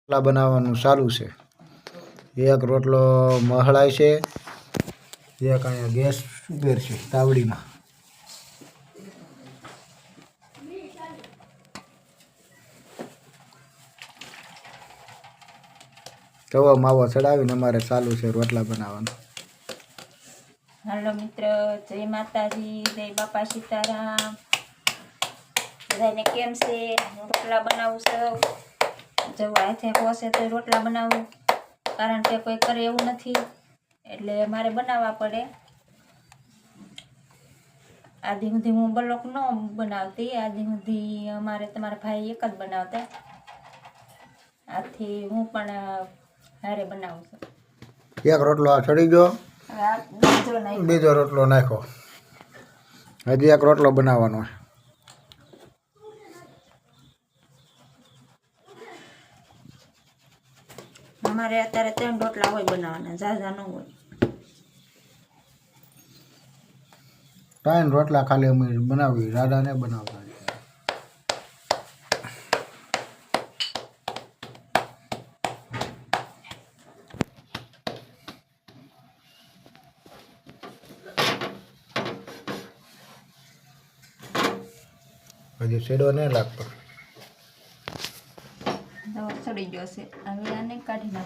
રોટલા બનાવવાનું ચાલુ છે. એક રોટલો મહળાય છે, એક અહીંયા ગેસ ઉપર છે તાવડીમાં. તવો માવો ચડાવીને અમારે ચાલુ છે રોટલા બનાવવાનું. હાલો મિત્ર, જય માતાજી, જય બાપા સીતારામ. બધાને કેમ છે? હું રોટલા બનાવું છું. જવું હાથે પોસે તો રોટલા બનાવું, કારણ કે કોઈ કરે એવું નથી એટલે મારે બનાવવા પડે. આદિ સુધી હું બ્લોક ન બનાવતી, આદિ સુધી અમારે તમારા ભાઈ એક જ બનાવતા. આથી હું પણ હારે બનાવું છું. એક રોટલો આ ચડી ગયો, બીજો રોટલો નાખ્યો, હજી એક રોટલો બનાવવાનો. અમારે અત્યારે 3 રોટલા હોય બનાવવાના, ઝાઝા ન હોય. 3 રોટલા ખાલી અમે બનાવી, રાડા ને બનાવતા. હજી શેડો નહીં લાગતો, ચડી ગયો છે. હવે આને કાઢી નાખ.